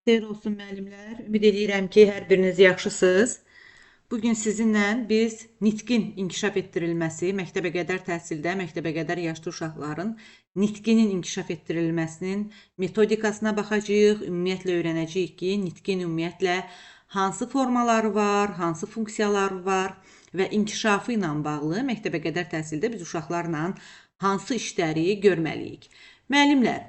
Xeyir olsun müəllimlər. Ümid edirəm ki, hər biriniz yaxşısınız. Bugün sizinlə biz nitqin inkişaf etdirilməsi, məktəbəqədər təhsildə məktəbəqədər yaşlı uşaqların nitqinin inkişaf etdirilməsinin metodikasına baxacağıq. Ümumiyyətlə öyrənəcəyik ki, nitqin ümumiyyətlə hansı formaları var, hansı funksiyaları var və inkişafı ilə bağlı məktəbəqədər təhsildə biz uşaqlarla hansı işləri görməliyik. Müəllimlər,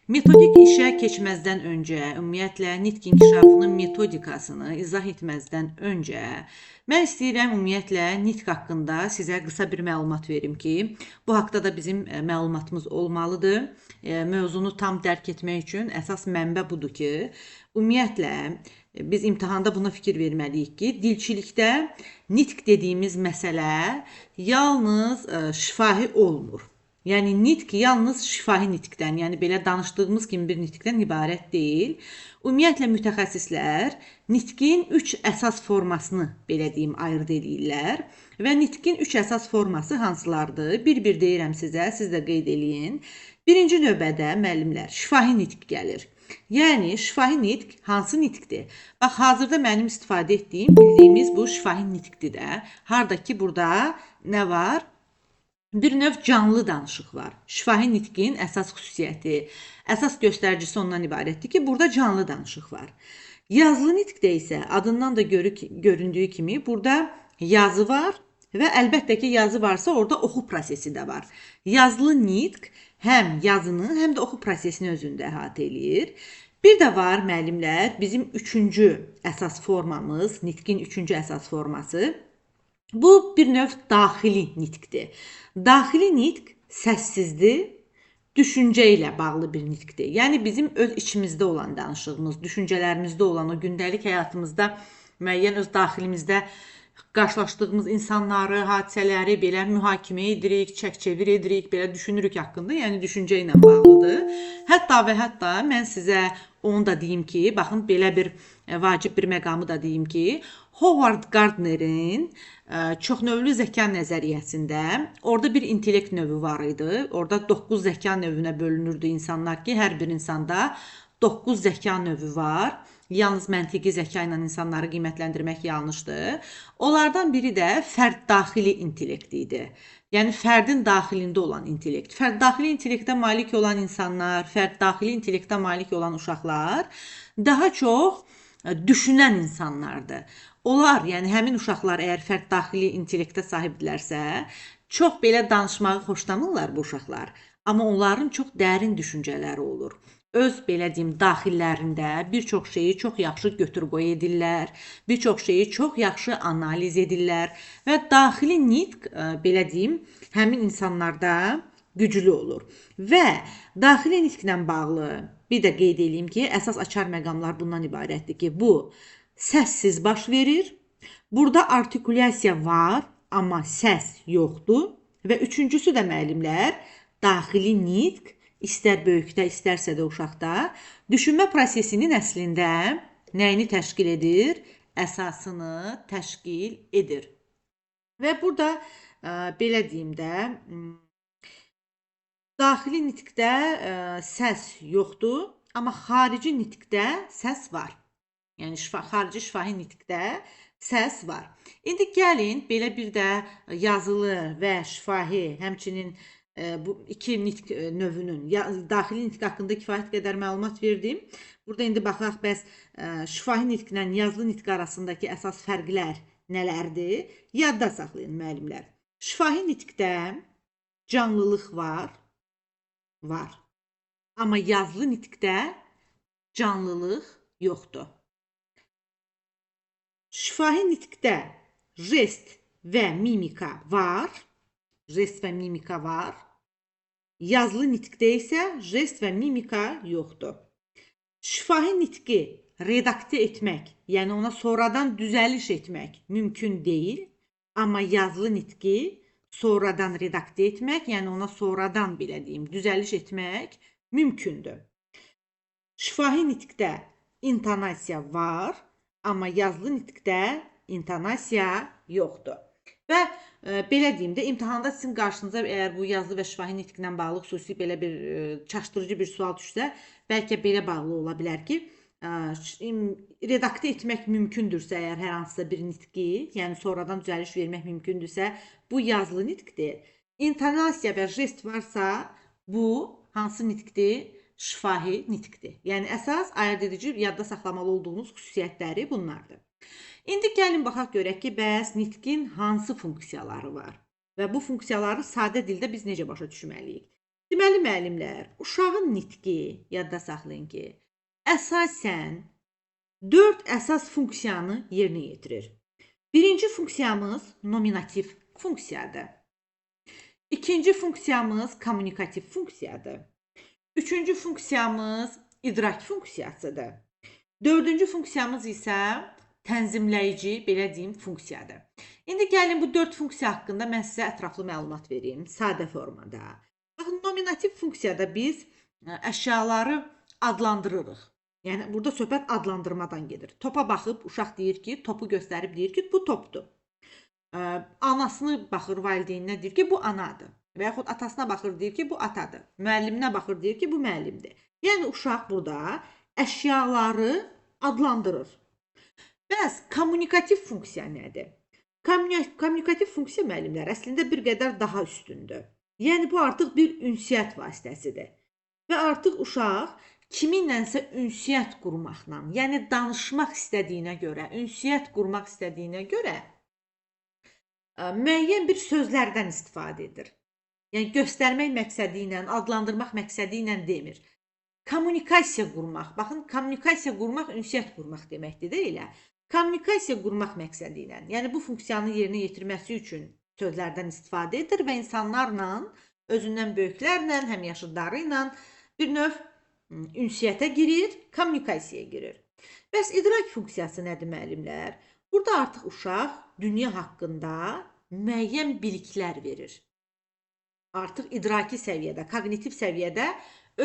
metodik işə keçməzdən öncə, ümumiyyətlə nitq inkişafının metodikasını izah etməzdən öncə, mən istəyirəm ümumiyyətlə nitq haqqında sizə qısa bir məlumat verim ki, bu haqda da bizim məlumatımız olmalıdır. Mövzunu tam dərk etmək üçün əsas mənbə budur ki, ümumiyyətlə biz imtahanda buna fikir verməliyik ki, dilçilikdə nitq dediyimiz məsələ yalnız şifahi olmur. Yəni nitq yalnız şifahi nitqdən, yəni belə danışdığımız kimi bir nitqdən ibarət deyil. Ümumiyyətlə mütəxəssislər nitqin 3 əsas formasını belə deyim ayırd edirlər və nitqin 3 əsas forması hansılardır? Bir-bir deyirəm sizə, siz də qeyd eləyin. Birinci növbədə müəllimlər şifahi nitq gəlir. Yəni şifahi nitq hansı nitqdir? Bax, hazırda mənim istifadə etdiyim, bildiyimiz bu şifahi nitqdir də. Harda ki, burada nə var? Bir növ canlı danışıq var. Şifahi nitqin əsas xüsusiyyəti, əsas göstəricisi ondan ibarətdir ki, burada canlı danışıq var. Yazılı nitqdə isə adından da göründüyü kimi burada yazı var və əlbəttə ki, yazı varsa orada oxu prosesi də var. Yazılı nitq həm yazını, həm də oxu prosesini özündə əhatə eləyir. Bir də var müəllimlər, bizim üçüncü əsas formamız, nitqin üçüncü əsas forması. Bu bir növ daxili nitqdir. Daxili nitq səssizdir, düşüncə ilə bağlı bir nitqdir. Yəni bizim öz içimizdə olan danışığımız, düşüncələrimizdə olan, o gündəlik həyatımızda müəyyən öz daxilimizdə qarşılaşdığımız insanları, hadisələri belə mühakimə edirik, çək-çevir edirik, belə düşünürük haqqında, yəni düşüncə ilə bağlıdır. Hətta və hətta mən sizə onu da deyim ki, baxın belə bir vacib bir məqamı da deyim ki, Howard Gardnerin çoxnövlü zəka nəzəriyyəsində orada bir intellekt növü var idi. Orada 9 zəka növünə bölünürdü insanlar ki, hər bir insanda 9 zəka növü var. Yalnız məntiqi zəka ilə insanları qiymətləndirmək yanlışdır. Onlardan biri də fərd daxili intellekt idi. Yəni fərdin daxilində olan intellekt. Fərd daxili intellektə malik olan insanlar, fərd daxili intellektə malik olan uşaqlar daha çox düşünən insanlardır. Onlar, yəni həmin uşaqlar əgər fərd daxili intellektə sahibdirlərsə, çox belə danışmağı xoşlamırlar bu uşaqlar. Amma onların çox dərin düşüncələri olur. Öz belə deyim daxillərində bir çox şeyi çox yaxşı götür-qoy edirlər, bir çox şeyi çox yaxşı analiz edirlər və daxili nitq belə deyim həmin insanlarda güclü olur. Və daxili nitqlə bağlı bir də qeyd edeyim ki, əsas açar məqamlar bundan ibarətdir ki, bu səssiz baş verir. Burada artikulyasiya var, amma səs yoxdur və üçüncüsü də müəllimlər daxili nitq istər böyükdə, istərsə də uşaqda düşünmə prosesinin əslində nəyini təşkil edir? Əsasını təşkil edir. Və burada belə deyim də, daxili nitqdə səs yoxdur, amma xarici nitqdə səs var. Yəni xarici şifahi nitqdə səs var. İndi gəlin belə bir də yazılı və şifahi, həmçinin bu iki nitq növünün, daxili nitq haqqında kifayət qədər məlumat verdim. Burada indi baxaq, bəs şifahi nitqlə yazılı nitq arasındakı əsas fərqlər nələrdir? Yadda saxlayın müəllimlər. Şifahi nitqdə canlılıq var. Amma yazılı nitqdə canlılıq yoxdur. Şifahi nitqdə jest və mimika var. Jest və mimika var. Yazılı nitqdə isə jest və mimika yoxdur. Şifahi nitqi redaktə etmək, yəni ona sonradan düzəliş etmək mümkün deyil. Amma yazılı nitqi sonradan redaktə etmək, yəni ona sonradan belə deyim, düzəliş etmək mümkündür. Şifahi nitqdə intonasiya var, amma yazılı nitqdə intonasiya yoxdur. Və belə deyim də, imtahanda sizin qarşınıza əgər bu yazılı və şifahi nitqlə bağlı xüsusi belə bir çaşdırıcı bir sual düşsə, bəlkə belə bağlı ola bilər ki, redaktə etmək mümkündürsə, əgər hər hansısa bir nitqi, yəni sonradan düzəliş vermək mümkündürsə, bu yazılı nitqdir. İntonasiya və jest varsa, bu hansı nitqdir? Şifahi nitqdir. Yəni əsas ayırd edici yadda saxlamalı olduğunuz xüsusiyyətləri bunlardır. İndi gəlin baxaq görək ki, bəs nitqin hansı funksiyaları var və bu funksiyaları sadə dildə biz necə başa düşməliyik? Deməli, müəllimlər, uşağın nitqi, yadda saxlayın ki, əsasən 4 əsas funksiyanı yerinə yetirir. Birinci funksiyamız nominativ funksiyadır. İkinci funksiyamız kommunikativ funksiyadır. Üçüncü funksiyamız idrak funksiyasıdır. Dördüncü funksiyamız isə tənzimləyici, belə deyim, funksiyadır. İndi gəlin bu 4 funksiya haqqında mən sizə ətraflı məlumat vereyim, sadə formada. Baxın, nominativ funksiyada biz əşyaları adlandırırıq. Yəni, burada söhbət adlandırmadan gedir. Topa baxıb, uşaq deyir ki, topu göstərib deyir ki, bu topdur. Anasını baxır, valideyninə deyir ki, bu anadır. Və yaxud atasına baxır, deyir ki, bu atadır. Müəlliminə baxır, deyir ki, bu müəllimdir. Yəni, uşaq burada əşyaları adlandırır. Bəs kommunikativ funksiya nədir? Kommunikativ funksiya müəllimlər əslində bir qədər daha üstündür. Yəni, bu artıq bir ünsiyyət vasitəsidir. Və artıq uşaq kiminlənsə ünsiyyət qurmaqla, yəni danışmaq istədiyinə görə, ünsiyyət qurmaq istədiyinə görə müəyyən bir sözlərdən istifadə edir. Yəni, göstərmək məqsədi ilə, adlandırmaq məqsədi ilə demir. Kommunikasiya qurmaq, baxın, kommunikasiya qurmaq, ünsiyyət qurmaq deməkdir də elə. Kommunikasiya qurmaq məqsədi ilə, yəni bu funksiyanı yerinə yetirməsi üçün sözlərdən istifadə edir və insanlarla, özündən böyüklərlə, həmyaşıdları ilə bir növ ünsiyyətə girir, kommunikasiyaya girir. Bəs idrak funksiyası nədir, müəllimlər? Burada artıq uşaq dünya haqqında müəyyən biliklər verir. Artıq idraki səviyyədə, kognitiv səviyyədə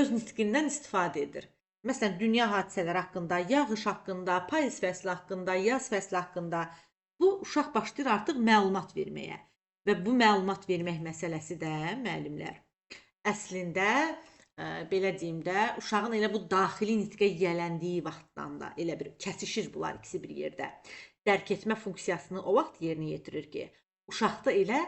öz nitqindən istifadə edir. Məsələn, dünya hadisələri haqqında, yağış haqqında, payız fəsli haqqında, yaz fəsli haqqında bu uşaq başlayır artıq məlumat verməyə. Və bu məlumat vermək məsələsi də, müəllimlər, əslində, belə deyim də, uşağın elə bu daxili nitqə yiyələndiyi vaxtdan da elə bir kəsişir bunlar ikisi bir yerdə. Dərk etmə funksiyasını o vaxt yerinə yetirir ki, uşaqda elə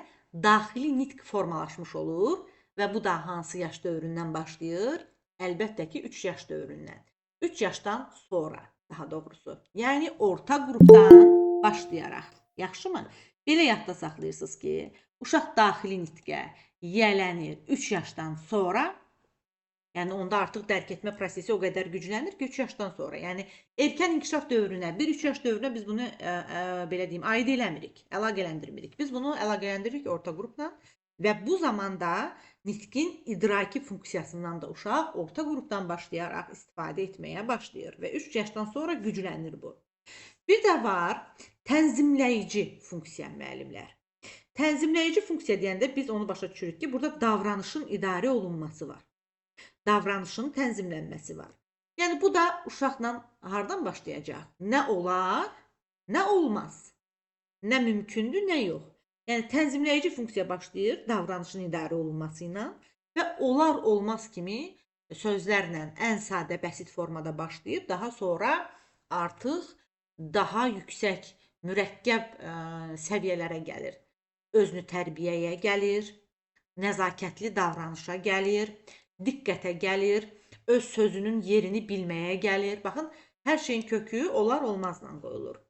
daxili nitq formalaşmış olur və bu da hansı yaş dövründən başlayır? Əlbəttə ki, 3 yaş dövründən. 3 yaşdan sonra, daha doğrusu. Yəni, orta qrupdan başlayaraq. Yaxşımı? Belə yadda saxlayırsınız ki, uşaq daxili nitqə yiyələnir 3 yaşdan sonra, yəni onda artıq dərk etmə prosesi o qədər güclənir ki, 3 yaşdan sonra. Yəni, erkən inkişaf dövrünə, 1-3 yaş dövrünə biz bunu, belə deyim, aid eləmirik, əlaqələndirmirik. Biz bunu əlaqələndiririk orta qrupla və bu zamanda nitqin idraki funksiyasından da uşaq orta qrupdan başlayaraq istifadə etməyə başlayır və 3 yaşdan sonra güclənir bu. Bir də var tənzimləyici funksiya, müəllimlər. Tənzimləyici funksiya deyəndə biz onu başa düşürük ki, burada davranışın idarə olunması var. Davranışın tənzimlənməsi var. Yəni, bu da uşaqla hardan başlayacaq? Nə olar, nə olmaz. Nə mümkündür, nə yox. Yəni, tənzimləyici funksiya başlayır davranışın idarə olunması ilə və olar, olmaz kimi sözlərlə ən sadə, bəsit formada başlayıb, daha sonra artıq daha yüksək, mürəkkəb səviyyələrə gəlir. Özünü tərbiyəyə gəlir, nəzakətli davranışa gəlir, diqqətə gəlir, öz sözünün yerini bilməyə gəlir. Baxın, hər şeyin kökü olar, olmazla qoyulur.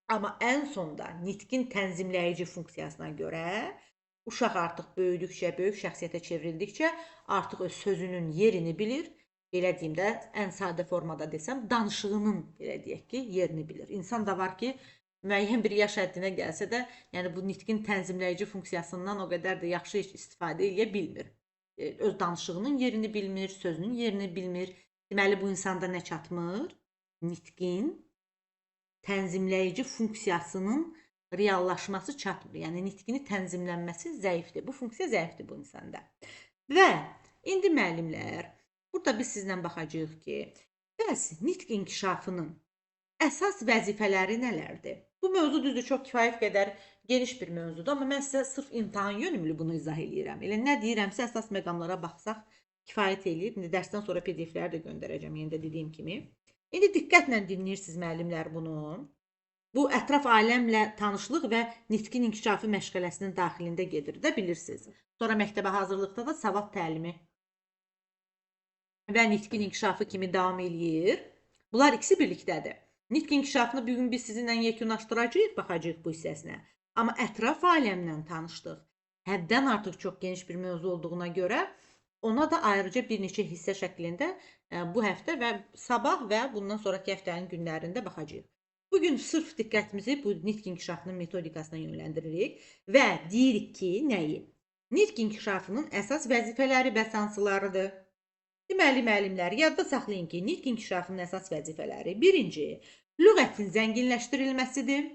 Amma ən sonda nitqin tənzimləyici funksiyasına görə uşaq artıq böyüdükcə, böyük şəxsiyyətə çevrildikcə artıq öz sözünün yerini bilir. Belə deyim də, ən sadə formada desəm, danışığının, belə deyək ki, yerini bilir. İnsan da var ki, müəyyən bir yaş həddinə gəlsə də, yəni bu nitqin tənzimləyici funksiyasından o qədər də yaxşı istifadə edə bilmir. Öz danışığının yerini bilmir, sözünün yerini bilmir. Deməli, bu insanda nə çatmır? Nitqin tənzimləyici funksiyasının reallaşması çatmır. Yəni, nitqini tənzimlənməsi zəifdir. Bu funksiya zəifdir bu insanda. Və indi müəllimlər, burada biz sizlə baxacağıq ki, bəs nitq inkişafının əsas vəzifələri nələrdir? Bu mövzu düzdür, çox kifayət qədər geniş bir mövzudur, amma mən sizə sırf imtahan yönümlü bunu izah edirəm. Elə nə deyirəmsə, əsas məqamlara baxsaq kifayət eləyir. İndi dərsdən sonra PDF-ləri də göndərəcəm, yenə də dediyim kimi. İndi diqqətlə dinləyirsiniz müəllimlər bunu. Bu ətraf aləmlə tanışlıq və nitqin inkişafı məşğələsinin daxilində gedir də bilirsiniz. Sonra məktəbə hazırlıqda da savad təlimi və nitqin inkişafı kimi davam eləyir. Bunlar ikisi birlikdədir. Nitq inkişafını bugün biz sizinlə yekunlaşdıracağıq, baxacağıq bu hissəsinə. Amma ətraf aləmlə tanışdıq. Həddən artıq çox geniş bir mövzu olduğuna görə ona da ayrıca bir neçə hissə şəklində bu həftə və sabah və bundan sonraki həftənin günlərində baxacağıq. Bugün sırf diqqətimizi bu nitq inkişafının metodikasına yönləndiririk və deyirik ki, nəyi? Nitq inkişafının əsas vəzifələri bəs hansılarıdır? Deməli, müəllimlər, yadda saxlayın ki, nitq inkişafının əsas vəzifələri birinci, lüğətin zənginləşdirilməsidir.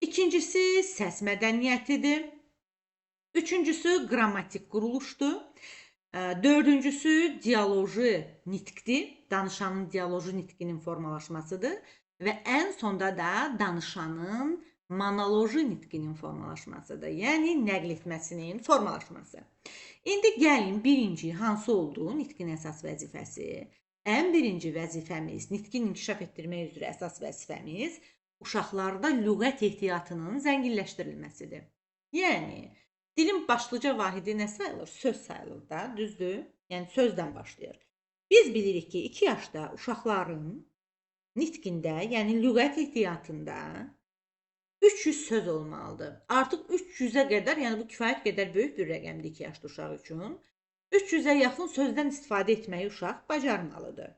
İkincisi, səs mədəniyyətidir. Üçüncüsü, qrammatik quruluşdur. Dördüncüsü, dialoji nitqdir. Danışanın dialoji nitqinin formalaşmasıdır. Və ən sonda da danışanın monoloji nitqinin formalaşmasıdır. Yəni, nəql etməsinin formalaşması. İndi gəlin birinci hansı olduğu nitqin əsas vəzifəsi. Ən birinci vəzifəmiz, nitqin inkişaf etdirmək üzrə əsas vəzifəmiz uşaqlarda lüğət ehtiyatının zənginləşdirilməsidir. Yəni, dilin başlıca vahidi nə sayılır? Söz sayılır da, düzdür? Yəni, sözdən başlayır. Biz bilirik ki, 2 yaşda uşaqların nitqində, yəni lüğət ehtiyatında 300 söz olmalıdır. Artıq 300-ə qədər, yəni bu kifayət qədər böyük bir rəqəmdir 2 yaşlı uşaq üçün. 300-ə yaxın sözdən istifadə etməyi uşaq bacarmalıdır.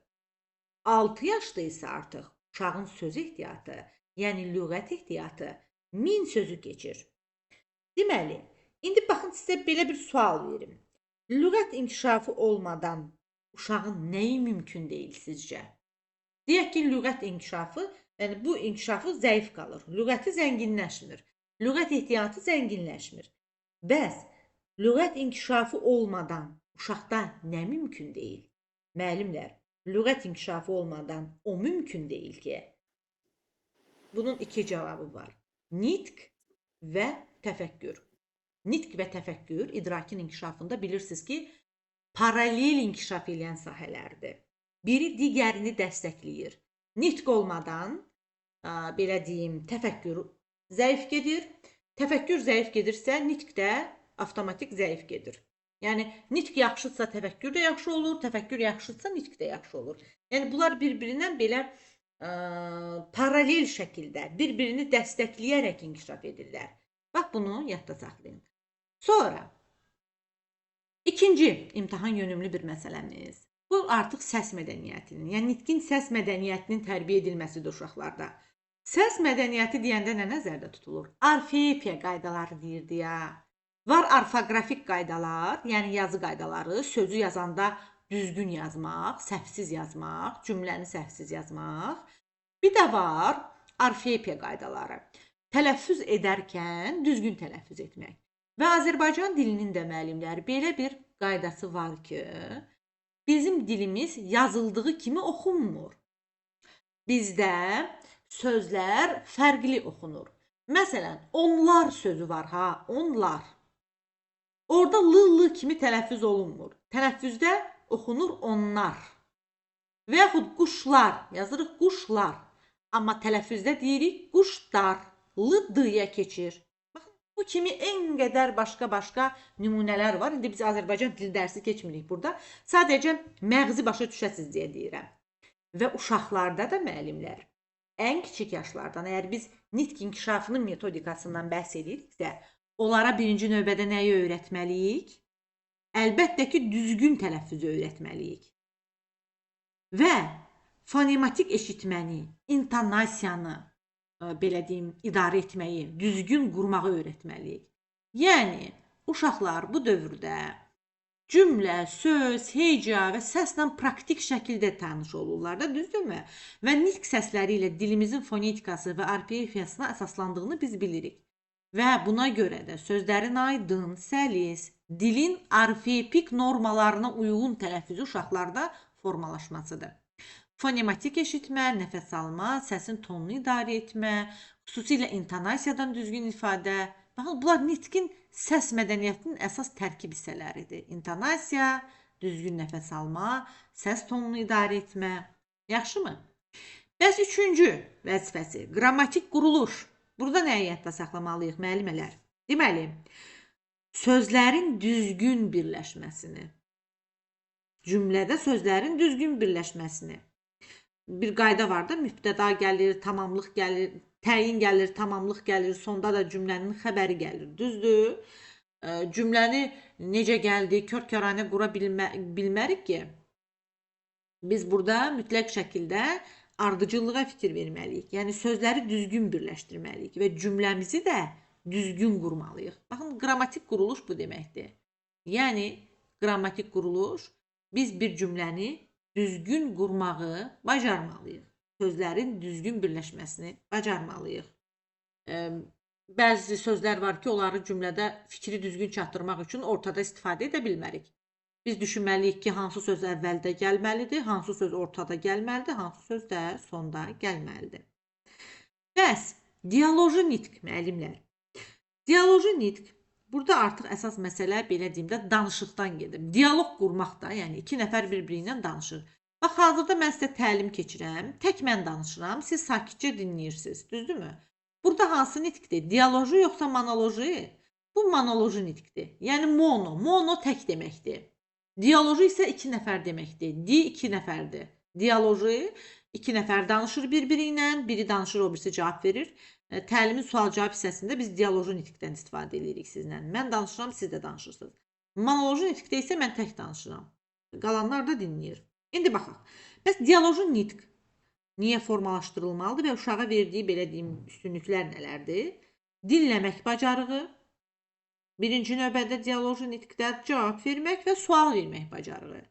6 yaşda isə artıq uşağın söz ehtiyatı, yəni lüğət ehtiyatı 1000 sözü keçir. Deməli, indi baxın sizə belə bir sual verim. Lüğət inkişafı olmadan uşağın nəyi mümkün deyil sizcə? Deyək ki, lüğət inkişafı, yəni bu inkişafı zəif qalır. Lüğəti zənginləşmir. Lüğət ehtiyatı zənginləşmir. Bəs lüğət inkişafı olmadan uşaqda nə mümkün deyil? Müəllimlər, lüğət inkişafı olmadan o mümkün deyil ki. Bunun 2 cavabı var. Nitq və təfəkkür. Nitq və təfəkkür idrakin inkişafında bilirsiniz ki, paralel inkişaf edən sahələrdir. Biri digərini dəstəkləyir. Nitq olmadan, belə deyim, təfəkkür zəif gedir. Təfəkkür zəif gedirsə, nitq də avtomatik zəif gedir. Yəni, nitq yaxşıdsa təfəkkür də yaxşı olur, təfəkkür yaxşıdsa nitq də yaxşı olur. Yəni, bunlar bir-birindən belə paralel şəkildə, bir-birini dəstəkləyərək inkişaf edirlər. Bax, bunu yadda saxlayın. Sonra, ikinci imtahan yönümlü bir məsələmiz. Bu artıq səs mədəniyyətinin, yəni nitqin səs mədəniyyətinin tərbiyə edilməsidir uşaqlarda. Səs mədəniyyəti deyəndə nə nəzərdə tutulur? Orfoepiya qaydaları deyirdi ya. Var orfoqrafik qaydalar, yəni yazı qaydaları, sözü yazanda düzgün yazmaq, səhvsiz yazmaq, cümləni səhvsiz yazmaq. Bir də var orfoepiya qaydaları. Tələffüz edərkən düzgün tələffüz etmək. Və Azərbaycan dilinin də müəllimləri belə bir qaydası var ki, bizim dilimiz yazıldığı kimi oxunmur. Bizdə sözlər fərqli oxunur. Məsələn, onlar sözü var ha, onlar. Orada l kimi tələffüz olunmur. Tələffüzdə oxunur onlar. Və yaxud quşlar, yazırıq quşlar. Amma tələffüzdə deyirik quşlar, l-d-yə keçir. Baxın, bu kimi en qədər başqa nümunələr var. İndi biz Azərbaycan dil dərsi keçmirik burada. Sadəcə məğzi başa düşəsiz deyə deyirəm. Və uşaqlarda da müəllimlər, ən kiçik yaşlardan, əgər biz nitq inkişafının metodikasından bəhs ediriksə, onlara birinci növbədə nəyi öyrətməliyik? Əlbəttə ki, düzgün tələffüzü öyrətməliyik. Və fonematik eşitməni, intonasiyanı, belə deyim, idarə etməyi, düzgün qurmağı öyrətməliyik. Yəni, uşaqlar bu dövrdə cümlə, söz, heca və səslə praktik şəkildə tanış olurlar da, düzdürmü? Və nitq səsləri ilə dilimizin fonetikası və orfoepiyasına əsaslandığını biz bilirik. Və buna görə də sözlərin aydın, səlis, dilin orfoepik normalarına uyğun tələffüzü uşaqlarda formalaşmasıdır. Fonematik eşitmə, nəfəs alma, səsin tonunu idarə etmə, xüsusilə intonasiyadan düzgün ifadə. Baxın, bunlar nitqin səs mədəniyyətinin əsas tərkib hissələridir. İntonasiya, düzgün nəfəs alma, səs tonunu idarə etmə. Yaxşımı? Bəs üçüncü vəzifəsi, qrammatik quruluş. Burada nəyi yadda saxlamalıyıq müəllimələr? Deməli, sözlərin düzgün birləşməsini, cümlədə sözlərin düzgün birləşməsini. Bir qayda var da, mübtəda gəlir, tamamlıq gəlir, təyin gəlir, tamamlıq gəlir, sonda da cümlənin xəbəri gəlir. Düzdür? Cümləni necə gəldi, kör-kəranə qura bilmərik ki, biz burada mütləq şəkildə ardıcıllığa fikir verməliyik. Yəni sözləri düzgün birləşdirməliyik və cümləmizi də düzgün qurmalıyıq. Baxın, qrammatik quruluş bu deməkdir. Yəni qrammatik quruluş biz bir cümləni düzgün qurmağı bacarmalıyıq. Sözlərin düzgün birləşməsini bacarmalıyıq. Bəzi sözlər var ki, onları cümlədə fikri düzgün çatdırmaq üçün ortada istifadə edə bilmərik. Biz düşünməliyik ki, hansı söz əvvəldə gəlməlidir, hansı söz ortada gəlməlidir, hansı söz də sonda gəlməlidir. Bəs, dialoji nitq müəllimlər. Dialoji nitq, burada artıq əsas məsələ belə deyim də danışıqdan gedir. Dialoq qurmaq da, yəni iki nəfər bir-biri ilə danışır. Bax, hazırda mən sizə təlim keçirəm, tək mən danışıram, siz sakitcə dinləyirsiniz, düzdürmü? Burada hansı nitqdir? Dialoji yoxsa monoloji? Bu monoloji nitqdir. Yəni mono tək deməkdir. Dialoji isə iki nəfər deməkdir. Di iki nəfərdir. Dialoji iki nəfər danışır bir-biri ilə, biri danışır, o birisi cavab verir. Təlimin sual-cavab hissəsində biz dialoji nitqdən istifadə edirik sizlə. Mən danışıram, siz də danışırsınız. Monoloji nitqdə isə mən tək danışıram. Qalanlar da dinləyir. İndi baxaq. Bəs dialoji nitq niyə formalaşdırılmalıdır və uşağa verdiyi, belə deyim, üstünlüklər nələrdir? Dinləmək bacarığı, birinci növbədə dialoji nitqdə cavab vermək və sual vermək bacarığı.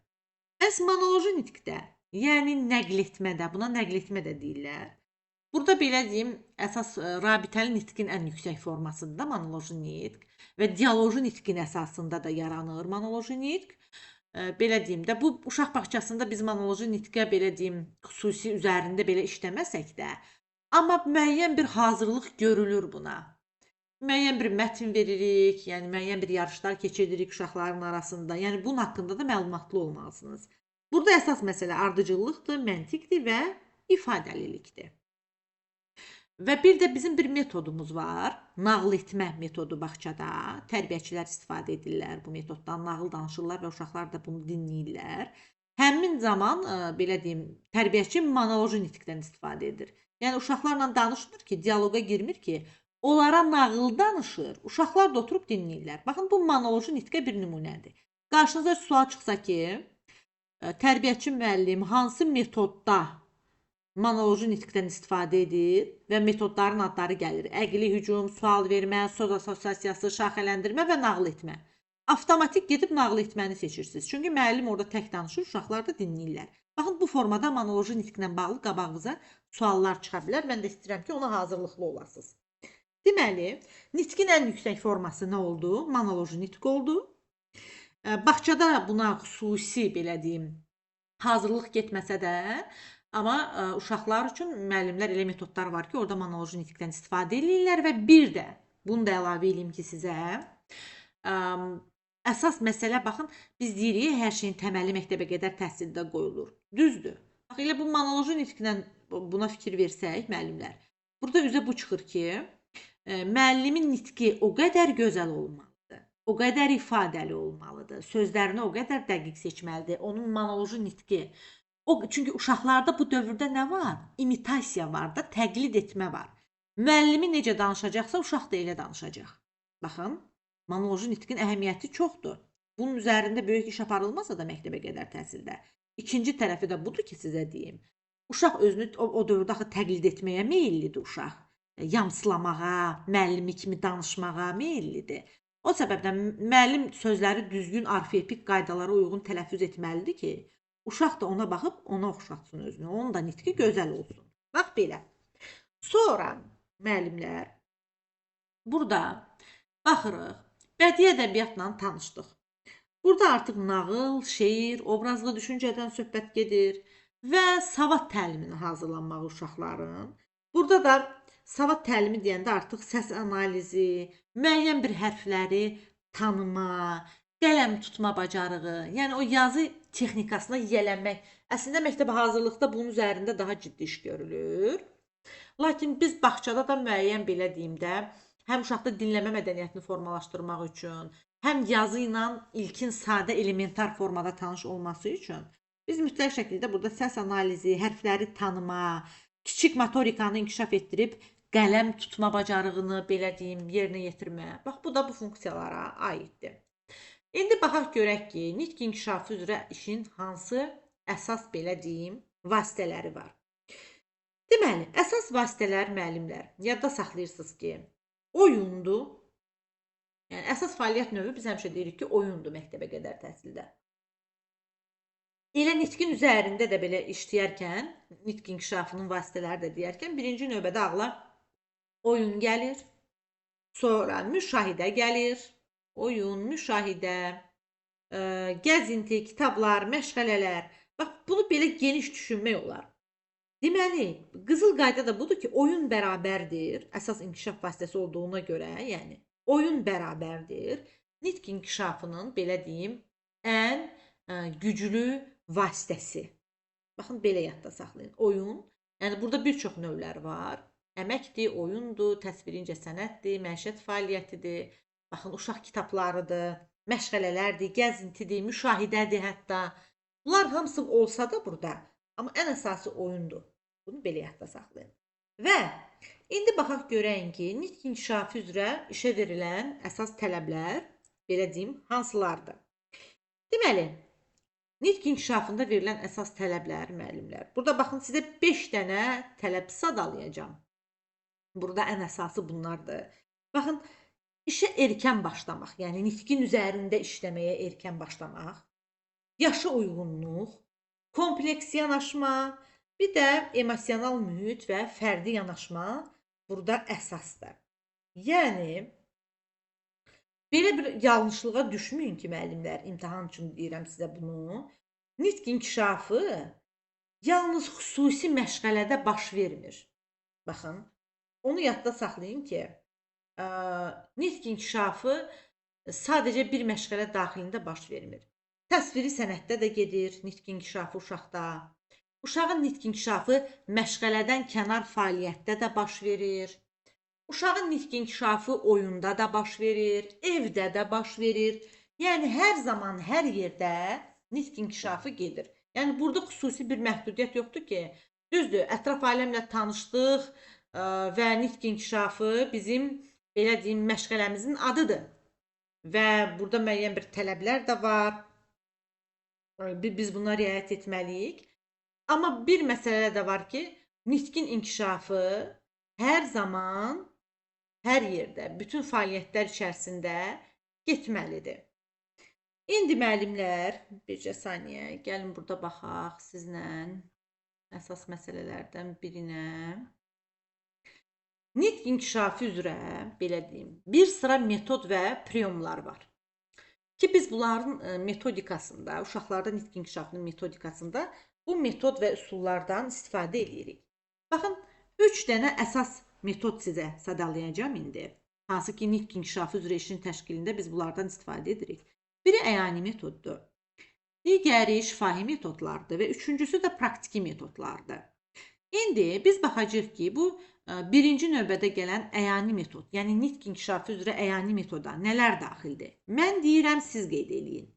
Bəs monoloji nitqdə, yəni nəql etmədə, buna nəql etmə də deyirlər. Burada belə deyim, əsas rabitəli nitqin ən yüksək formasıdır da monoloji nitq və dialoji nitqin əsasında da yaranır monoloji nitq. Belə deyim də, bu uşaq bağçasında biz monoloji nitqə belə deyim, xüsusi üzərində belə işləməsək də, amma müəyyən bir hazırlıq görülür buna. Müəyyən bir mətn veririk, yəni müəyyən bir yarışlar keçiririk uşaqların arasında. Yəni bunun haqqında da məlumatlı olmalısınız. Burada əsas məsələ ardıcıllıqdır, məntiqdir və ifadəlilikdir. Və bir də bizim bir metodumuz var. Nağıl etmə metodu bağçada. Tərbiyəçilər istifadə edirlər bu metoddan. Nağıl danışırlar və uşaqlar da bunu dinləyirlər. Həmin zaman, belə deyim, tərbiyəçi monoloji nitqdən istifadə edir. Yəni uşaqlarla danışmır ki, dialoqa girmir ki, onlara nağıl danışır. Uşaqlar da oturub dinləyirlər. Baxın, bu monoloji nitqə bir nümunədir. Qarşınıza sual çıxsa ki, tərbiyəçi müəllim hansı metodda monoloji nitqdən istifadə edir və metodların adları gəlir. Əqli hücum, sual vermə, söz assosiasiyası, şaxələndirmə və nağıl etmə. Avtomatik gedib nağıl etməni seçirsiniz. Çünki müəllim orada tək danışır, uşaqlar da dinləyirlər. Baxın, bu formada monoloji nitqlə bağlı qabağınıza suallar çıxa bilər. Mən də istəyirəm ki, ona hazırlıqlı olasınız. Deməli, nitqin ən yüksək forması nə oldu? Monoloji nitq oldu. Bağçada buna xüsusi, belə deyim, hazırlıq getməsə də, amma uşaqlar üçün müəllimlər elə metodlar var ki, orada monoloji nitqdən istifadə edirlər və bir də, bunu da əlavə edeyim ki, sizə, əsas məsələ, baxın, biz deyirik, hər şeyin təməli məktəbə qədər təhsildə qoyulur. Düzdür. Bax, elə bu monoloji nitqlə buna fikir versək, müəllimlər, burada üzə bu çıxır ki, müəllimin nitqi o qədər gözəl olmalıdır, o qədər ifadəli olmalıdır, sözlərini o qədər dəqiq seçməlidir, onun monoloji nitqi. Çünki uşaqlarda bu dövrdə nə var? İmitasiya var da, təqlid etmə var. Müəllimi necə danışacaqsa, uşaq da elə danışacaq. Baxın, monoloji nitqin əhəmiyyəti çoxdur. Bunun üzərində böyük iş aparılmasa da məktəbə qədər təhsildə. İkinci tərəfi də budur ki, sizə deyim. Uşaq özünü o dövrdə axı təqlid etməyə meyillidir uşaq. Yamsılamağa, müəllimi kimi danışmağa meyillidir. O səbəbdən müəllim sözləri düzgün arfoepik qaydalara uyğun tələffüz etməlidir ki, uşaq da ona baxıb, ona oxşatsın özünü. Onun da nitqi gözəl olsun. Bax belə. Sonra, müəllimlər, burada baxırıq, bədii ədəbiyyatla tanışdıq. Burada artıq nağıl, şeir, obrazlı düşüncədən söhbət gedir və savad təlimini hazırlanmaq uşaqların. Burada da savad təlimi deyəndə artıq səs analizi, müəyyən bir hərfləri tanıma, qələm tutma bacarığı, yəni o yazı texnikasına yiyələnmək. Əslində məktəb hazırlıqda bunun üzərində daha ciddi iş görülür. Lakin biz bağçada da müəyyən belə deyim də, həm uşaqda dinləmə mədəniyyətini formalaşdırmaq üçün, həm yazı ilə ilkin sadə elementar formada tanış olması üçün biz mütləq şəkildə burada səs analizi, hərfləri tanıma, kiçik motorikanı inkişaf etdirib qələm tutma bacarığını belə deyim yerinə yetirmə. Bax bu da bu funksiyalara aiddir. İndi baxaq görək ki, nitq inkişafı üzrə işin hansı əsas belə deyim vasitələri var. Deməli, əsas vasitələr müəllimlər, yadda saxlayırsınız ki, oyundur. Yəni əsas fəaliyyət növü biz həmişə deyirik ki, oyundur məktəbə qədər təhsildə. Elə nitqin üzərində də belə işləyərkən, nitq inkişafının vasitələri də deyərkən, birinci növbədə ağla oyun gəlir, sonra müşahidə gəlir, oyun, müşahidə, gəzinti, kitablar, məşğələlər. Bax, bunu belə geniş düşünmək olar. Deməli, qızıl qayda da budur ki, oyun bərabərdir, əsas inkişaf vasitəsi olduğuna görə, yəni oyun bərabərdir, nitq inkişafının, belə deyim, ən güclü vasitəsi. Baxın, belə yadda saxlayın. Oyun, yəni burada bir çox növlər var. Əməkdir, oyundur, təsviri incəsənətdir, məişət fəaliyyətidir, baxın, uşaq kitablarıdır, məşğələlərdir, gəzintidir, müşahidədir hətta. Bunlar hamısı olsa da burada, amma ən əsası oyundur. Bunu belə yadda saxlayın. Və indi baxaq görəyin ki, nitq inkişafı üzrə işə verilən əsas tələblər, belə deyim, hansılardır? Deməli, nitq inkişafında verilən əsas tələblər, müəllimlər. Burada baxın, sizə 5 dənə tələb sadalayacağam. Burada ən əsası bunlardır. Baxın, işə erkən başlamaq, yəni nitqin üzərində işləməyə erkən başlamaq, yaşa uyğunluq, kompleks yanaşma, bir də emosional mühit və fərdi yanaşma burada əsasdır. Yəni, belə bir yanlışlığa düşməyin ki, müəllimlər, imtahan üçün deyirəm sizə bunu. Nitq inkişafı yalnız xüsusi məşğələdə baş vermir. Baxın, onu yadda saxlayın ki, nitq inkişafı sadəcə bir məşğələ daxilində baş vermir. Təsviri sənətdə də gedir nitq inkişafı uşaqda. Uşağın nitq inkişafı məşğələdən kənar fəaliyyətdə də baş verir. Uşağın nitq inkişafı oyunda da baş verir, evdə də baş verir. Yəni, hər zaman, hər yerdə nitq inkişafı gedir. Yəni, burada xüsusi bir məhdudiyyət yoxdur ki, düzdür, ətraf aləmlə tanışdıq və nitq inkişafı bizim, belə deyim, məşğələmizin adıdır. Və burada müəyyən bir tələblər də var. Biz buna riayət etməliyik. Amma bir məsələ də var ki, nitqin inkişafı hər zaman, hər yerdə, bütün fəaliyyətlər içərisində getməlidir. İndi müəllimlər, bircə saniyə, gəlin burada baxaq sizlə əsas məsələlərdən birinə. Nitq inkişafı üzrə, belə deyim, bir sıra metod və priyomlar var. Ki, biz bunların metodikasında, uşaqlarda nitq inkişafının metodikasında bu metod və üsullardan istifadə edirik. Baxın, 3 dənə əsas metod sizə sadalayacağım indi. Hansı ki, nitq inkişafı üzrə işin təşkilində biz bunlardan istifadə edirik. Biri əyani metoddur, digəri şifahi metodlardır və üçüncüsü də praktiki metodlardır. İndi biz baxacağıq ki, bu birinci növbədə gələn əyani metod, yəni nitq inkişafı üzrə əyani metoda nələr daxildir? Mən deyirəm, siz qeyd eləyin.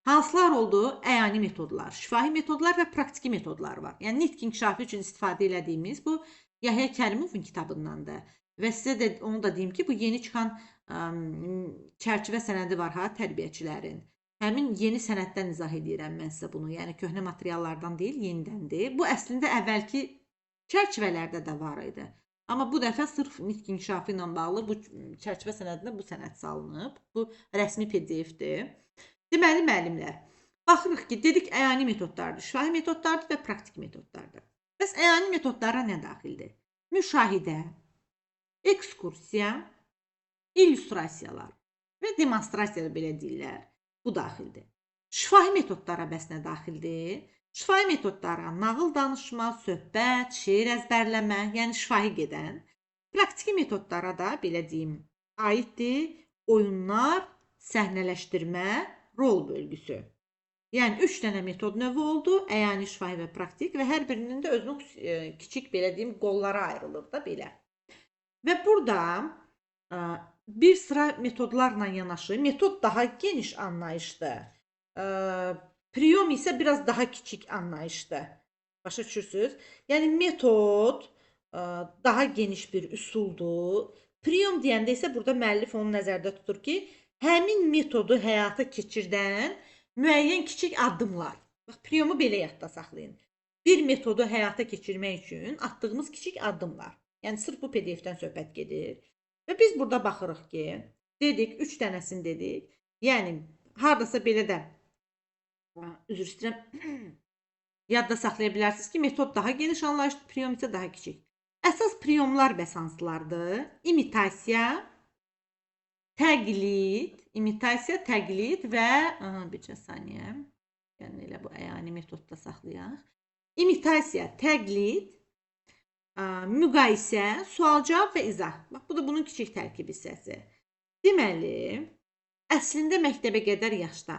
Hansılar oldu? Əyani metodlar, şifahi metodlar və praktiki metodlar var. Yəni, nitq inkişafı üçün istifadə elədiyimiz bu Yahya Kərimovun kitabındandır. Və sizə də onu da deyim ki, bu yeni çıxan çərçivə sənədi var ha, tərbiyəçilərin. Həmin yeni sənəddən izah edirəm mən sizə bunu. Yəni, köhnə materiallardan deyil, yenidəndir. Bu, əslində, əvvəlki çərçivələrdə də var idi. Amma bu dəfə sırf nitq inkişafı ilə bağlı bu çərçivə sənədində bu sənəd salınıb. Bu, rəsmi PDF-dir. Deməli, müəllimlər, baxırıq ki, dedik əyani metodlardır, şifahi metodlardır və praktiki metodlardır. Bəs əyani metodlara nə daxildir? Müşahidə, ekskursiya, illüstrasiyalar və demonstrasiyalar belə deyirlər. Bu daxildir. Şifahi metodlara bəs nə daxildir? Şifahi metodlara nağıl danışma, söhbət, şeir əzbərləmə, yəni şifahi gedən. Praktiki metodlara da belə deyim, aiddir oyunlar, səhnələşdirmə, rol bölgüsü. Yəni 3 dənə metod növü oldu: əyani, şifahi və praktik və hər birinin də özünün kiçik belə deyim qollara ayrılır da belə. Və burada bir sıra metodlarla yanaşı metod daha geniş anlayışdır. Priyom isə biraz daha kiçik anlayışdır. Başa düşürsünüz? Yəni metod daha geniş bir üsuldur. Priyom deyəndə isə burada müəllif onu nəzərdə tutur ki, həmin metodu həyata keçirdən müəyyən kiçik addımlar. Bax, priyomu belə yadda saxlayın. Bir metodu həyata keçirmək üçün atdığımız kiçik addımlar. Yəni sırf bu PDF-dən söhbət gedir. Və biz burada baxırıq ki, dedik, 3 dənəsini dedik. Yəni hardasa belə də üzr istəyirəm. Yadda saxlaya bilərsiniz ki, metod daha geniş anlayışdır, priyom isə daha kiçik. Əsas priyomlar və sanslardır: imitasiya, təqlid və bircə saniyə. Yəni elə bu əyani metodda saxlayaq. İmitasiya, təqlid, müqayisə, sual-cavab və izah. Bax, bu da bunun kiçik tərkib hissəsi. Deməli, əslində məktəbə qədər yaşda,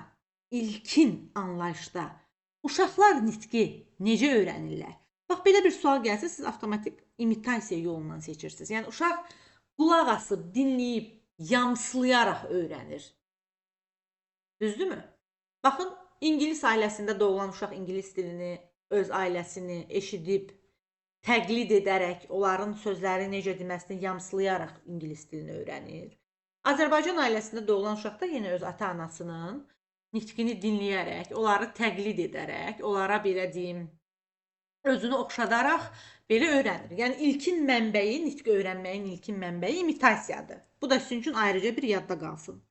ilkin anlayışda uşaqlar nitqi necə öyrənirlər? Bax, belə bir sual gəlsə, siz avtomatik imitasiya yolundan seçirsiniz. Yəni, uşaq qulaq asıb, dinləyib, yamsılayaraq öyrənir. Düzdürmü? Baxın, İngilis ailəsində doğulan uşaq İngilis dilini, öz ailəsini eşidib, təqlid edərək, onların sözləri necə deməsini yamsılayaraq İngilis dilini öyrənir. Azərbaycan ailəsində doğulan uşaq da yenə öz ata-anasının nitqini dinləyərək, onları təqlid edərək, onlara belə deyim, özünü oxşadaraq belə öyrənir. Yəni, ilkin mənbəyi, nitqi öyrənməyin ilkin mənbəyi imitasiyadır. Bu da sizin üçün ayrıca bir yadda qalsın.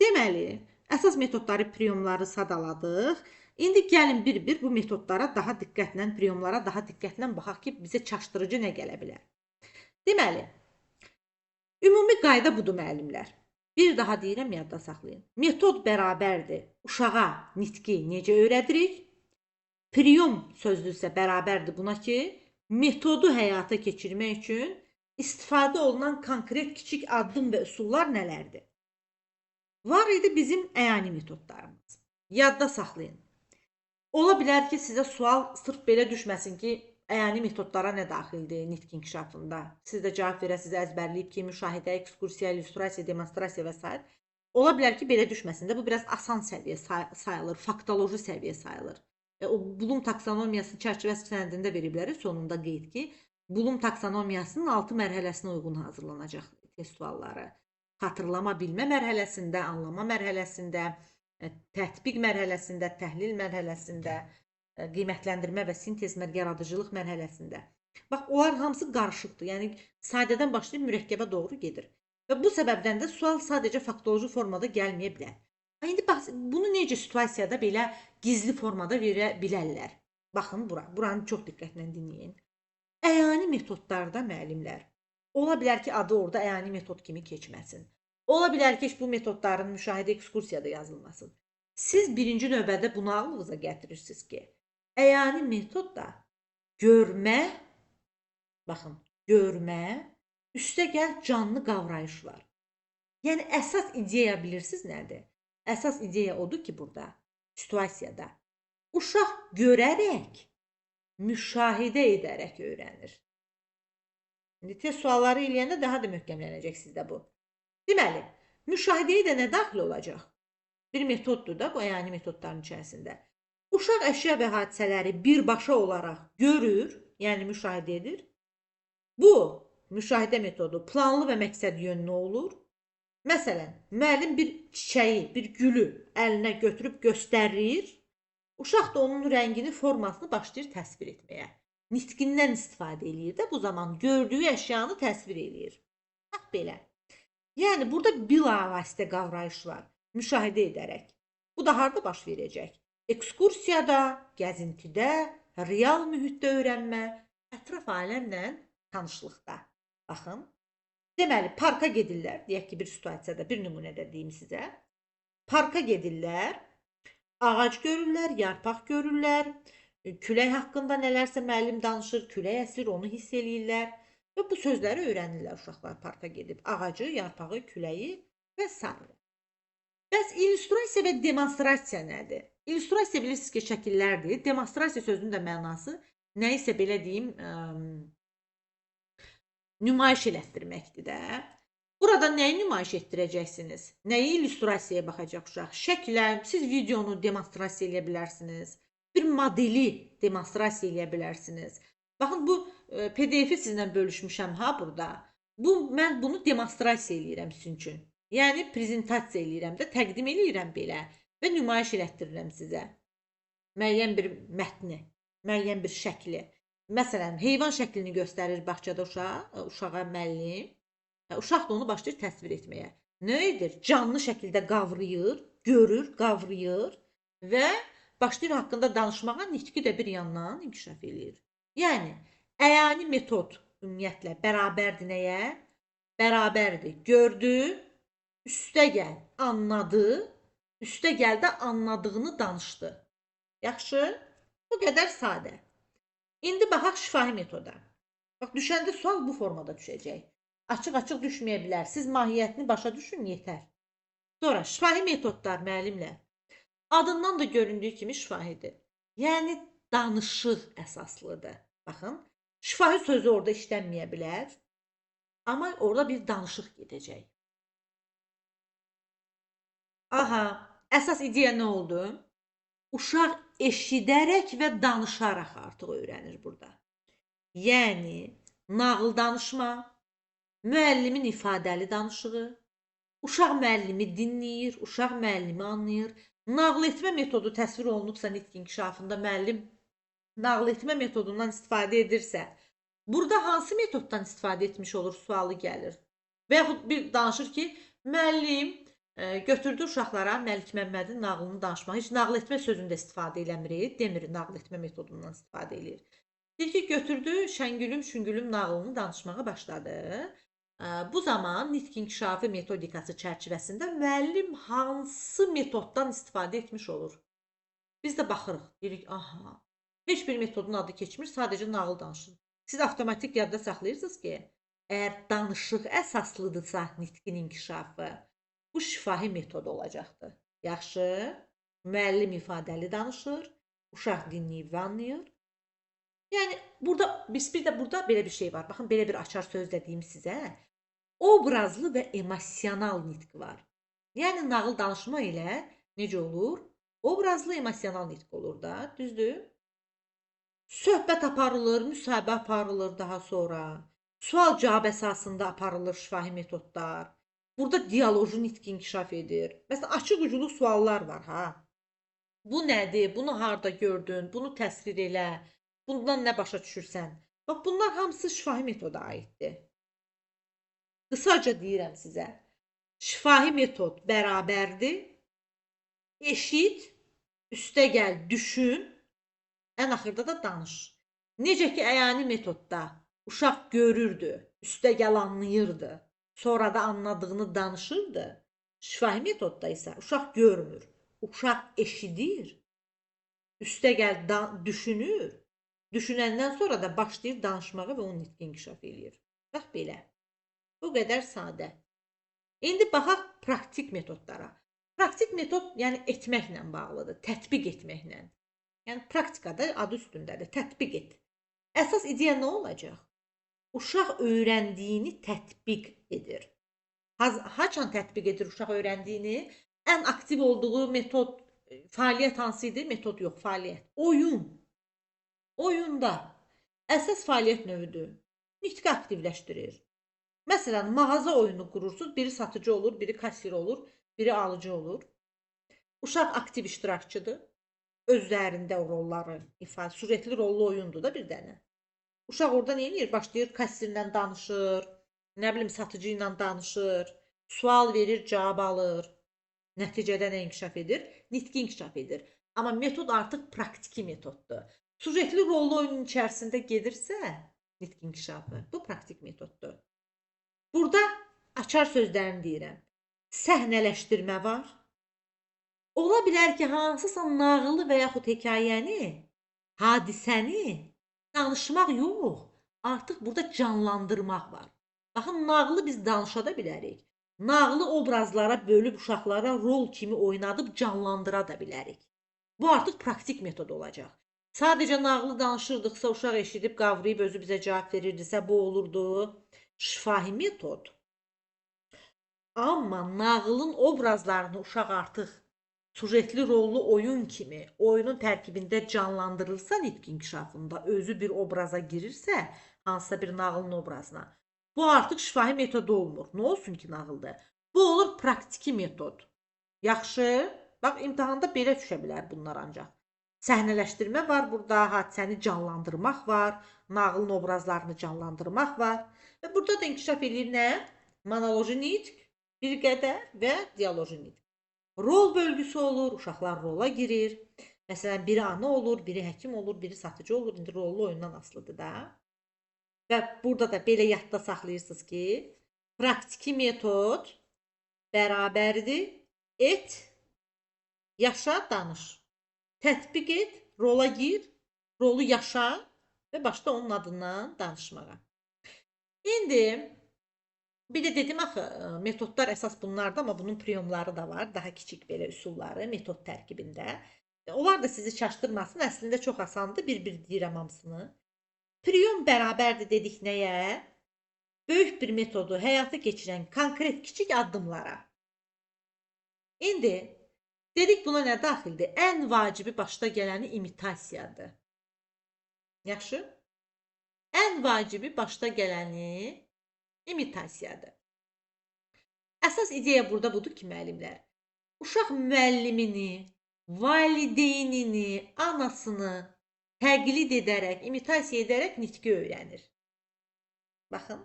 Deməli, əsas metodları, priyomları sadaladıq. İndi gəlin bir-bir bu metodlara daha diqqətlə, priyomlara daha diqqətlə baxaq ki, bizə çaşdırıcı nə gələ bilər. Deməli, ümumi qayda budur, müəllimlər. Bir daha deyirəm, yadda saxlayın. Metod bərabərdir uşağa nitqi necə öyrədirik? Priyom sözlü isə bərabərdir buna ki, metodu həyata keçirmək üçün istifadə olunan konkret kiçik addım və üsullar nələrdir? Var idi bizim əyani metodlarımız. Yadda saxlayın. Ola bilər ki, sizə sual sırf belə düşməsin ki, əyani metodlara nə daxildir nitq inkişafında? Siz də cavab verəsiniz, əzbərləyib ki, müşahidə, ekskursiya, illüstrasiya, demonstrasiya və s. Ola bilər ki, belə düşməsin də, bu biraz asan səviyyə sayılır, faktoloji səviyyə sayılır. O Bloom taksonomiyası çərçivəsi sənədində veriblər, sonunda qeyd ki, Bloom taksonomiyasının 6 mərhələsinə uyğun hazırlanacaq test sualları. Xatırlama bilmə mərhələsində, anlama mərhələsində, tətbiq mərhələsində, təhlil mərhələsində, qiymətləndirmə və sintez yaradıcılıq mərhələsində. Bax, onlar hamısı qarışıqdır. Yəni, sadədən başlayıb mürəkkəbə doğru gedir. Və bu səbəbdən də sual sadəcə faktoloji formada gəlməyə bilər. İndi bunu necə situasiyada belə gizli formada verə bilərlər? Baxın, buranı çox diqqətlə dinləyin. Əyani metodlarda müəllimlər, ola bilər ki, adı orada əyani metod kimi keçməsin. Ola bilər ki, bu metodların müşahidə ekskursiyada yazılmasın. Siz birinci növbədə bunu ağlınıza gətirirsiniz ki, əyani metodda görmə, baxın, görmə, üstəgəl canlı qavrayış var. Yəni, əsas ideya bilirsiniz nədir? Əsas ideya odur ki, burada, situasiyada, uşaq görərək, müşahidə edərək öyrənir. İndi test sualları eləyəndə daha da möhkəmlənəcək sizdə bu. Deməli, müşahidəyə də nə daxil olacaq? Bir metoddur da bu əyani metodların içərisində. Uşaq əşya və hadisələri birbaşa olaraq görür, yəni müşahidə edir. Bu müşahidə metodu planlı və məqsəd yönlü olur. Məsələn, müəllim bir çiçəyi, bir gülü əlinə götürüb göstərir. Uşaq da onun rəngini, formasını başlayır təsvir etməyə. Nitqindən istifadə eləyir də bu zaman gördüyü əşyanı təsvir eləyir. Bax belə. Yəni, burada bilavasitə qavrayış var, müşahidə edərək. Bu da harada baş verəcək? Ekskursiyada, gəzintidə, real mühitdə öyrənmə, ətraf aləmlə tanışlıqda. Baxın. Deməli, parka gedirlər, deyək ki, bir situasiyada, bir nümunədə deyim sizə. Parka gedirlər, ağac görürlər, yarpaq görürlər, külək haqqında nələrsə müəllim danışır, külək əsir, onu hiss eləyirlər və bu sözləri öyrənirlər uşaqlar parka gedib. Ağacı, yarpağı, küləyi və s. Bəs illüstrasiya və demonstrasiya nədir? İllüstrasiya bilirsiniz ki, şəkillərdir. Demonstrasiya sözünün də mənası nə isə belə deyim, nümayiş elətdirməkdir də. Burada nəyi nümayiş etdirəcəksiniz? Nəyi illüstrasiyaya baxacaq uşaq? Şəklə, siz videonu demonstrasiya eləyə bilərsiniz. Bir modeli demonstrasiya eləyə bilərsiniz. Baxın, bu PDF-i sizlə bölüşmüşəm ha burada. Mən bunu demonstrasiya eləyirəm sizin üçün. Yəni, prezentasiya eləyirəm də, təqdim eləyirəm belə və nümayiş elətdirirəm sizə. Müəyyən bir mətni, müəyyən bir şəkli. Məsələn, heyvan şəklini göstərir bağçada uşağa müəllim. Uşaq da onu başlayır təsvir etməyə. Nə edir? Canlı şəkildə qavrayır, görür, qavrayır və başlayır haqqında danışmağa, nitqi də bir yandan inkişaf eləyir. Yəni, əyani metod ümumiyyətlə bərabərdir nəyə? Bərabərdir. Gördü, üstə gəl, anladı, üstə gəl də anladığını danışdı. Yaxşı? Bu qədər sadə. İndi baxaq şifahi metoda. Bax, düşəndə sual bu formada düşəcək. Açıq-açıq düşməyə bilər. Siz mahiyyətini başa düşün, yetər. Sonra, şifahi metodlar müəllimlər. Adından da göründüyü kimi şifahidir. Yəni, danışıq əsaslıdır. Baxın, şifahi sözü orada işlənməyə bilər. Amma orada bir danışıq gedəcək. Aha, əsas ideya nə oldu? Uşaq eşidərək və danışaraq artıq öyrənir burada. Yəni, nağıl danışma, müəllimin ifadəli danışığı, uşaq müəllimi dinləyir, uşaq müəllimi anlayır. Nağıl etmə metodu təsvir olunubsa nitq inkişafında müəllim nağıl etmə metodundan istifadə edirsə, burada hansı metoddan istifadə etmiş olur sualı gəlir. Və yaxud bir danışır ki, müəllim götürdü uşaqlara Məlik Məmmədin nağılını danışmağı. Heç nağıl etmə sözündə istifadə eləmir, demir nağıl etmə metodundan istifadə edir. Deyir ki, götürdü Şəngülüm Şüngülüm nağılını danışmağa başladı. Bu zaman nitq inkişafı metodikası çərçivəsində müəllim hansı metoddan istifadə etmiş olur? Biz də baxırıq, deyirik, aha, heç bir metodun adı keçmir, sadəcə nağıl danışır. Siz avtomatik yadda saxlayırsınız ki, əgər danışıq əsaslıdırsa nitqin inkişafı, bu şifahi metod olacaqdır. Yaxşı, müəllim ifadəli danışır, uşaq dinləyib və anlayır. Yəni, bir də burada belə bir şey var. Baxın, belə bir açar söz dediyim sizə. Obrazlı və emosional nitq var. Yəni, nağıl danışma ilə necə olur? Obrazlı, emosional nitq olur da, düzdür? Söhbət aparılır, müsahibə aparılır daha sonra. Sual-cavab əsasında aparılır şifahi metodlar. Burada dialoji nitq inkişaf edir. Məsələn, açıq-uculu suallar var, ha? Bu nədir? Bunu harda gördün? Bunu təsvir elə. Bundan nə başa düşürsən? Bax, bunlar hamısı şifahi metoda aiddir. Qısaca deyirəm sizə. Şifahi metod bərabərdir. Eşit, üstə gəl, düşün, ən axırda da danış. Necə ki, əyani metodda uşaq görürdü, üstə gəl anlayırdı. Sonra da anladığını danışırdı. Şifahi metodda isə uşaq görmür, uşaq eşidir, üstə gəl düşünür, düşünəndən sonra da başlayır danışmağa və onun nitqi inkişaf edir. Bax belə. Bu qədər sadə. İndi baxaq praktik metodlara. Praktik metod yəni etməklə bağlıdır, tətbiq etməklə. Yəni praktikada adı üstündədir, tətbiq et. Əsas ideya nə olacaq? Uşaq öyrəndiyini tətbiq edir. Haçan tətbiq edir uşaq öyrəndiyini? Ən aktiv olduğu metod, fəaliyyət hansı idi? Metod yox, fəaliyyət. Oyun. Oyunda əsas fəaliyyət növüdür. Nitqi aktivləşdirir. Məsələn, mağaza oyunu qurursunuz, biri satıcı olur, biri kassir olur, biri alıcı olur. Uşaq aktiv iştirakçıdır. Özlərində rolları ifadə, sujetli rollu oyundur da bir dənə. Uşaq orada nə edir? Başlayır kassirlə danışır, nə bilim satıcı ilə danışır, sual verir, cavab alır. Nəticədə nə inkişaf edir? Nitqi inkişaf edir. Amma metod artıq praktiki metoddur. Sujetli rollu oyunun içərisində gedirsə, nitqi inkişafı, bu praktik metoddur. Burada açar sözlərini deyirəm. Səhnələşdirmə var. Ola bilər ki, hansısa nağılı və yaxud hekayəni, hadisəni danışmaq yox, artıq burada canlandırmaq var. Baxın, nağılı biz danışa da bilərik. nağılı obrazlara bölüb uşaqlara rol kimi oynadıb canlandıra da bilərik. Bu artıq praktik metod olacaq. Sadəcə nağılı danışırdıqsa, uşaq eşidib, qavrayıb özü bizə cavab verirdisə, bu olurdu şifahi metod. Amma nağılın obrazlarını uşaq artıq sujetli rollu oyun kimi oyunun tərkibində canlandırılsa nitq inkişafında, özü bir obraza girirsə, hansısa bir nağılın obrazına, bu artıq şifahi metod olmur. Nə olsun ki nağıldır? Bu olur praktiki metod. Yaxşı? Bax, imtahanda belə düşə bilər bunlar ancaq. Səhnələşdirmə var burada, hadisəni canlandırmaq var, nağılın obrazlarını canlandırmaq var. Və burada da inkişaf edir nə? Monoloji nitq bir qədər və dialoji nitq. Rol bölgüsü olur, uşaqlar rola girir. Məsələn, biri ana olur, biri həkim olur, biri satıcı olur. İndi rollu oyundan asılıdır da. Və burada da belə yadda saxlayırsınız ki, praktiki metod bərabərdir et, yaşa, danış. Tətbiq et, rola gir, rolu yaşa və başla onun adından danışmağa. İndi bir də dedim axı, metodlar əsas bunlardır, amma bunun priyomları da var, daha kiçik belə üsulları metod tərkibində. Onlar da sizi çaşdırmasın, əslində çox asandır, bir-bir deyirəm hamısını. Priyom bərabərdir dedik nəyə? Böyük bir metodu həyata keçirən konkret kiçik addımlara. İndi dedik buna nə daxildir? Ən vacibi başda gələni imitasiyadır. Yaxşı? Ən vacibi başda gələni imitasiyadır. Əsas ideya burada budur ki, müəllimlər, uşaq müəllimini, valideynini, anasını təqlid edərək, imitasiya edərək nitqi öyrənir. Baxın,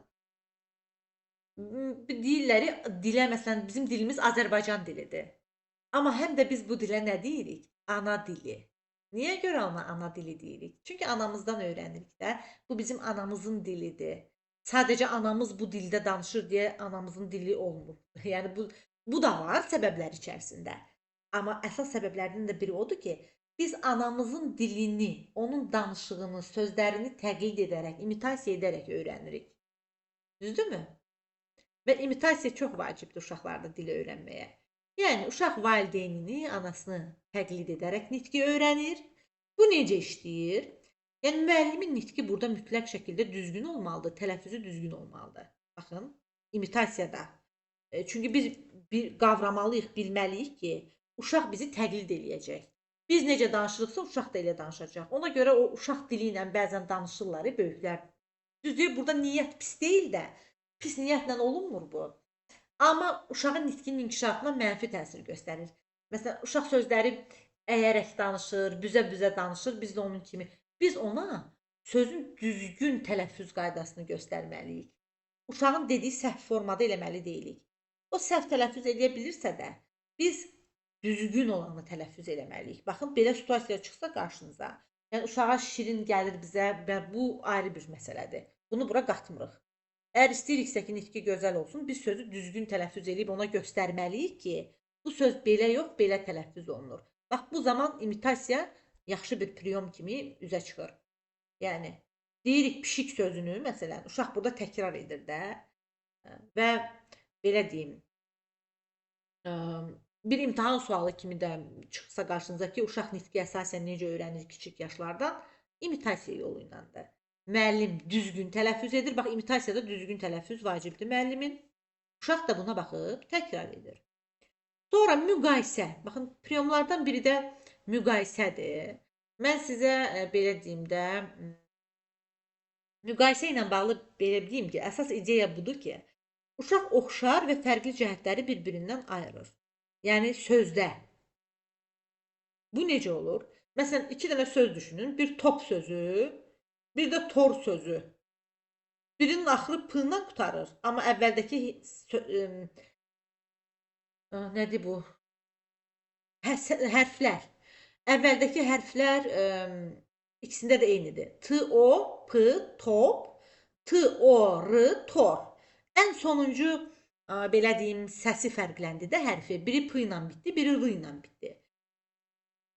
dilləri, dilə məsələn, bizim dilimiz Azərbaycan dilidir. Amma həm də biz bu dilə nə deyirik? Ana dili. Niyə görə ona ana dili deyirik? Çünki anamızdan öyrənirik də. Bu bizim anamızın dilidir. Sadəcə anamız bu dildə danışır deyə anamızın dili olmur. Yəni bu da var səbəblər içərisində. Amma əsas səbəblərdən də biri odur ki, biz anamızın dilini, onun danışığını, sözlərini təqlid edərək, imitasiya edərək öyrənirik. Düzdürmü? Və imitasiya çox vacibdir uşaqlarda dili öyrənməyə. Yəni uşaq valideynini, anasını təqlid edərək nitqi öyrənir. Bu necə işləyir? Yəni müəllimin nitqi burada mütləq şəkildə düzgün olmalıdır, tələffüzü düzgün olmalıdır. Baxın, imitasiyada. Çünki biz bir qavramalıyıq, bilməliyik ki, uşaq bizi təqlid eləyəcək. Biz necə danışırıqsa, uşaq da elə danışacaq. Ona görə o uşaq dili ilə bəzən danışırlar böyüklər. Düzdür, burada niyyət pis deyil də, pis niyyətlə olunmur bu. Amma uşağın nitqinin inkişafına mənfi təsir göstərir. Məsələn, uşaq sözləri əyərək danışır, büzə-büzə danışır, biz də onun kimi. Biz ona sözün düzgün tələffüz qaydasını göstərməliyik. Uşağın dediyi səhv formada eləməli deyilik. O səhv tələffüz eləyə bilirsə də, biz düzgün olanı tələffüz eləməliyik. Baxın, belə situasiya çıxsa qarşınıza, yəni uşağa şirin gəlir bizə və bu ayrı bir məsələdir. Bunu bura qatmırıq. Əgər istəyiriksə ki, nitqi gözəl olsun, biz sözü düzgün tələffüz edib ona göstərməliyik ki, bu söz belə yox, belə tələffüz olunur. Bax, bu zaman imitasiya yaxşı bir priyom kimi üzə çıxır. Yəni, deyirik pişik sözünü, məsələn, uşaq burada təkrar edir də və belə deyim, bir imtahan sualı kimi də çıxsa qarşınıza ki, uşaq nitqi əsasən necə öyrənir kiçik yaşlardan, imitasiya yolu ilədir. Müəllim düzgün tələffüz edir. Bax, imitasiyada düzgün tələffüz vacibdir müəllimin. Uşaq da buna baxıb təkrar edir. Sonra müqayisə. Baxın, priyomlardan biri də müqayisədir. Mən sizə belə deyim də, müqayisə ilə bağlı belə deyim ki, əsas ideya budur ki, uşaq oxşar və fərqli cəhətləri bir-birindən ayırır. Yəni, sözdə. Bu necə olur? Məsələn, iki dənə söz düşünün. Bir top sözü, bir də tor sözü. Birinin axırı p-dan qurtarır. Amma əvvəldəki nədir bu? Hərflər. Əvvəldəki hərflər ikisində də eynidir. T-O, P, top, T-O, R, tor. Ən sonuncu, belə deyim, səsi fərqləndi də hərfi. Biri P ilə bitdi, biri R ilə bitdi.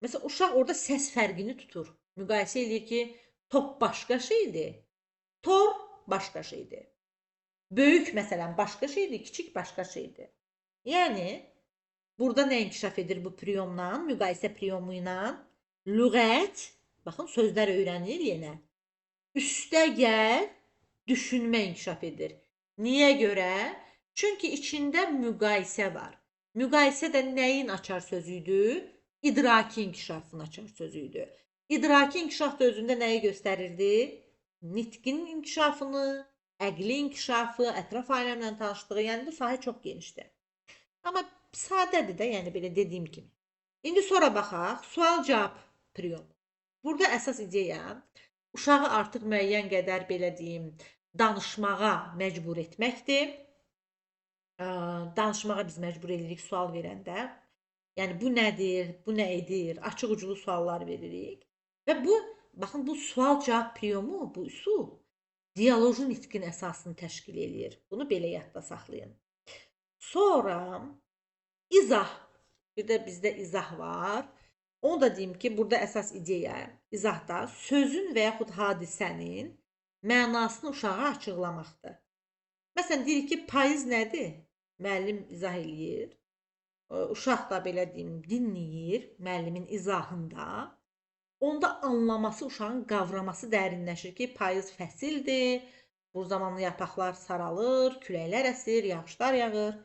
Məsələn, uşaq orada səs fərqini tutur. Müqayisə edir ki, top başqa şeydir, tor başqa şeydir. Böyük məsələn başqa şeydir, kiçik başqa şeydir. Yəni burada nə inkişaf edir bu priyomla, müqayisə priyomu ilə? Lüğət, baxın sözlər öyrənir yenə. Üstəgəl düşünmə inkişaf edir. Niyə görə? Çünki içində müqayisə var. Müqayisə də nəyin açar sözüydü? İdraki inkişafın açar sözüydü. İdraki inkişaf da özündə nəyi göstərirdi? Nitqin inkişafını, əqli inkişafı, ətraf aləmlə tanışlığı, yəni bu sahə çox genişdir. Amma sadədir də, yəni belə dediyim kimi. İndi sonra baxaq, sual-cavab priyomu. Burada əsas ideya uşağı artıq müəyyən qədər belə deyim, danışmağa məcbur etməkdir. Danışmağa biz məcbur edirik sual verəndə. Yəni bu nədir, bu nə edir? Açıq uclu suallar veririk. Və bu, baxın bu sual-cavab priyomu, bu üsul dialoji nitqin əsasını təşkil eləyir. Bunu belə yadda saxlayın. Sonra izah. Bir də bizdə izah var. Onu da deyim ki, burada əsas ideya izahda sözün və yaxud hadisənin mənasını uşağa açıqlamaqdır. Məsələn, deyirik ki, payız nədir? Müəllim izah eləyir. Uşaq da belə deyim, dinləyir müəllimin izahında. Onda anlaması, uşağın qavraması dərinləşir ki, payız fəsildir, bu zamanlı yarpaqlar saralır, küləklər əsir, yağışlar yağır.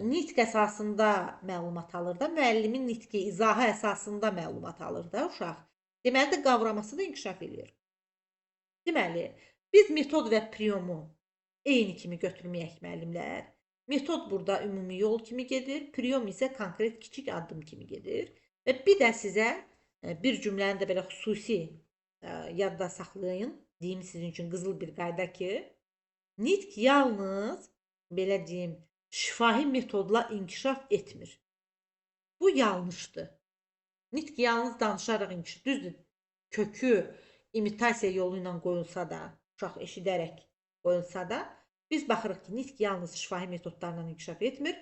Nitq əsasında məlumat alır da, müəllimin nitqi, izahı əsasında məlumat alır da uşaq. Deməli də qavraması da inkişaf edir. Deməli, biz metod və priyomu eyni kimi götürməyək müəllimlər. Metod burada ümumi yol kimi gedir, priyom isə konkret kiçik addım kimi gedir. Və bir də sizə bir cümləni də belə xüsusi yadda saxlayın. Deyim sizin üçün qızıl bir qayda ki, nitq yalnız belə deyim, şifahi metodla inkişaf etmir. Bu yanlışdır. Nitq yalnız danışaraq inkişaf. Düzdür, kökü imitasiya yolu ilə qoyulsa da, uşaq eşidərək qoyulsa da, biz baxırıq ki, nitq yalnız şifahi metodlarla inkişaf etmir.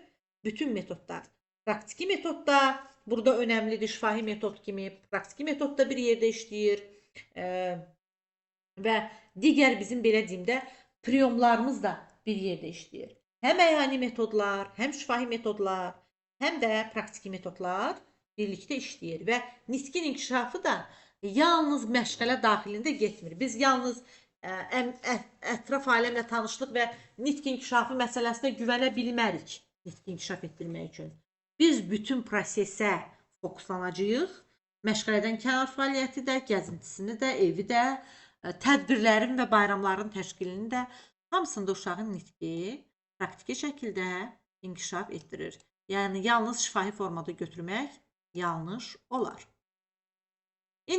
Bütün metodlar, praktiki metod da burada önəmlidir, şifahi metod kimi. Praktiki metod da bir yerdə işləyir. Və digər bizim belə deyim də priyomlarımız da bir yerdə işləyir. Həm əyani metodlar, həm şifahi metodlar, həm də praktiki metodlar birlikdə işləyir və nitqin inkişafı da yalnız məşğələ daxilində getmir. Biz yalnız ətraf aləmlə tanışlıq və nitq inkişafı məsələsinə güvənə bilmərik nitq inkişaf etdirmək üçün. Biz bütün prosesə fokuslanacağıq. Məşğələdən kənar fəaliyyəti də, gəzintisini də, evi də, tədbirlərin və bayramların təşkilini də hamısında uşağın nitqi praktiki şəkildə inkişaf etdirir. Yəni, yalnız şifahi formada götürmək yanlış olar.